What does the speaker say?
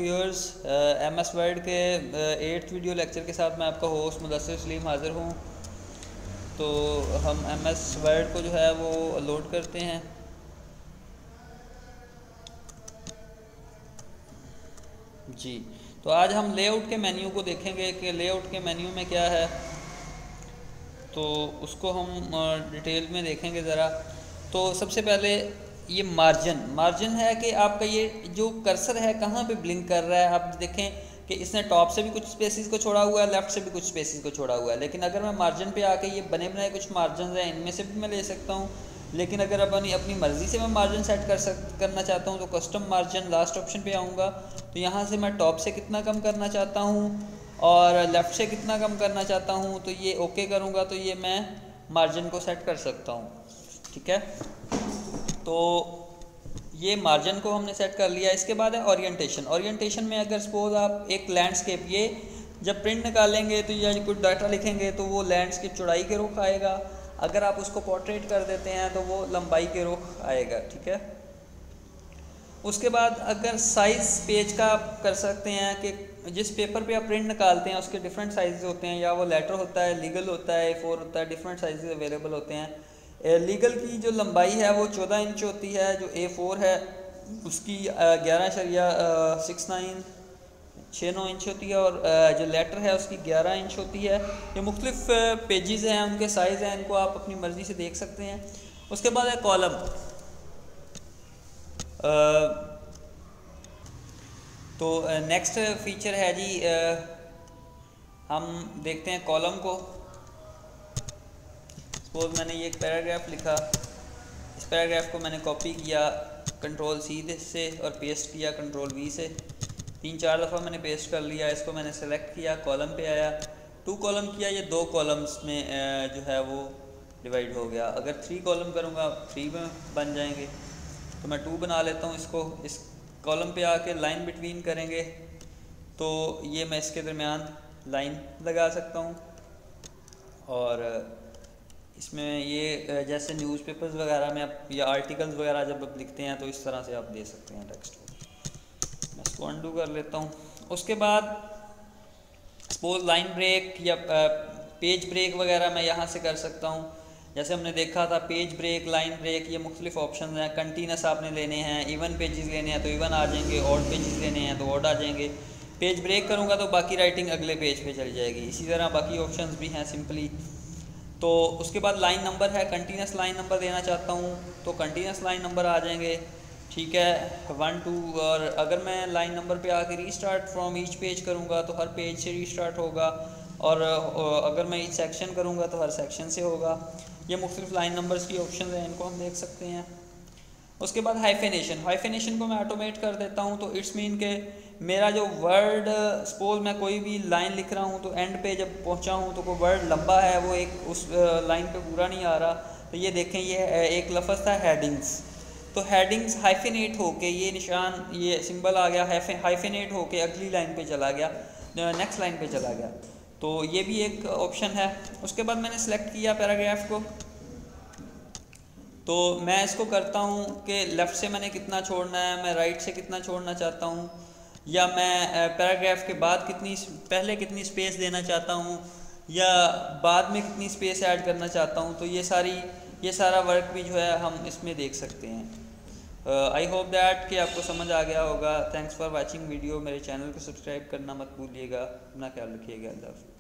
Viewers, MS word के 8th video lecture के साथ मैं आपका होस्ट मुदस्सिर सलीम हाज़िर हूँ। तो हम MS वर्ड को जो है वो लोड करते हैं। जी, तो आज हम लेआउट के मेन्यू को देखेंगे कि लेआउट के मेन्यू में क्या है, तो उसको हम डिटेल में देखेंगे ज़रा। तो सबसे पहले ये मार्जिन है कि आपका ये जो कर्सर है कहाँ पे ब्लिंक कर रहा है। आप देखें कि इसने टॉप से भी कुछ स्पेसिस को छोड़ा हुआ है, लेफ़्ट से भी कुछ स्पेसिस को छोड़ा हुआ है। लेकिन अगर मैं मार्जिन पे आके ये बने बनाए कुछ मार्जिन हैं, इनमें से भी मैं ले सकता हूँ। लेकिन अगर अपनी मर्ज़ी से मैं मार्जिन सेट करना चाहता हूँ तो कस्टम मार्जिन लास्ट ऑप्शन पे आऊँगा। तो यहाँ से मैं टॉप से कितना कम करना चाहता हूँ और लेफ़्ट से कितना कम करना चाहता हूँ, तो ये ओके करूँगा तो ये मैं मार्जिन को सेट कर सकता हूँ। ठीक है, तो ये मार्जिन को हमने सेट कर लिया। इसके बाद है ओरिएंटेशन में अगर सपोज आप एक लैंडस्केप, ये जब प्रिंट निकालेंगे तो या कुछ डाटा लिखेंगे तो वो लैंडस्केप चौड़ाई के रुख आएगा। अगर आप उसको पोर्ट्रेट कर देते हैं तो वो लंबाई के रुख आएगा। ठीक है, उसके बाद अगर साइज़ पेज का आप कर सकते हैं कि जिस पेपर पे आप प्रिंट निकालते हैं उसके डिफरेंट साइज़ होते हैं, या वो लेटर होता है, लीगल होता है, A4 होता है, डिफरेंट साइज़ अवेलेबल होते हैं। लीगल की जो लंबाई है वो 14 इंच होती है, जो A4 है उसकी 11.69 इंच होती है, और जो लेटर है उसकी 11 इंच होती है। ये मुख्तलिफ पेजेस हैं, उनके साइज़ हैं, इनको आप अपनी मर्ज़ी से देख सकते हैं। उसके बाद है कॉलम। तो नेक्स्ट फीचर है जी, हम देखते हैं कॉलम को। सपोज मैंने ये एक पैराग्राफ लिखा, इस पैराग्राफ को मैंने कॉपी किया Ctrl+C से और पेस्ट किया Ctrl+V से। 3-4 दफ़ा मैंने पेस्ट कर लिया। इसको मैंने सेलेक्ट किया, कॉलम पे आया, 2 कॉलम किया, ये 2 कॉलम्स में जो है वो डिवाइड हो गया। अगर 3 कॉलम करूँगा 3 में बन जाएंगे, तो मैं 2 बना लेता हूँ इसको। इस कॉलम पे आके लाइन बिटवीन करेंगे तो ये मैं इसके दरमियान लाइन लगा सकता हूँ। और इसमें ये जैसे न्यूज़पेपर्स वगैरह में आप या आर्टिकल्स वगैरह जब आप लिखते हैं तो इस तरह से आप दे सकते हैं टेक्स्ट को। मैं इसको अनडू कर लेता हूँ। उसके बाद सपोज लाइन ब्रेक या पेज ब्रेक वगैरह मैं यहाँ से कर सकता हूँ। जैसे हमने देखा था पेज ब्रेक, लाइन ब्रेक, ये मुख्तलिफ ऑप्शन हैं। कंटीन्यूस आपने लेने हैं, इवन पेजेस लेने हैं तो इवन आ जाएंगे, ऑड पेजेस लेने हैं तो ऑड आ जाएंगे। पेज ब्रेक करूँगा तो बाकी राइटिंग अगले पेज पे चली जाएगी। इसी तरह बाकी ऑप्शंस भी हैं सिंपली। तो उसके बाद लाइन नंबर है, कंटीन्यूस लाइन नंबर देना चाहता हूँ तो कंटीन्यूस लाइन नंबर आ जाएंगे। ठीक है, 1 2। और अगर मैं लाइन नंबर पे आके रीस्टार्ट फ्रॉम ईच पेज करूँगा तो हर पेज से रीस्टार्ट होगा, और अगर मैं ईच सेक्शन करूँगा तो हर सेक्शन से होगा। ये मुख्तलिफ लाइन नंबर्स की ऑप्शन हैं, इनको हम देख सकते हैं। उसके बाद हाइफेनेशन को मैं ऑटोमेट कर देता हूँ। तो इट्स मीन के मेरा जो वर्ड, सपोज मैं कोई भी लाइन लिख रहा हूँ तो एंड पे जब पहुँचा हूँ तो कोई वर्ड लंबा है वो एक उस लाइन पे पूरा नहीं आ रहा, तो ये देखें ये एक लफ्ज़ था हेडिंग्स, तो हेडिंग्स हाइफेनेट होके ये निशान, ये सिंबल आ गया, हाइफेनेट होके अगली लाइन पे चला गया, नेक्स्ट लाइन पे चला गया। तो ये भी एक ऑप्शन है। उसके बाद मैंने सेलेक्ट किया पैराग्राफ को, तो मैं इसको करता हूँ कि लेफ़्ट से मैंने कितना छोड़ना है, मैं राइट से कितना छोड़ना चाहता हूँ, या मैं पैराग्राफ के बाद पहले कितनी स्पेस देना चाहता हूँ, या बाद में कितनी स्पेस ऐड करना चाहता हूँ। तो ये सारा वर्क भी जो है हम इसमें देख सकते हैं। आई होप दैट कि आपको समझ आ गया होगा। Thanks for watching video. मेरे चैनल को सब्सक्राइब करना मत भूलिएगा। अपना ख्याल रखिएगा। अल्लाह हाफ़िज़।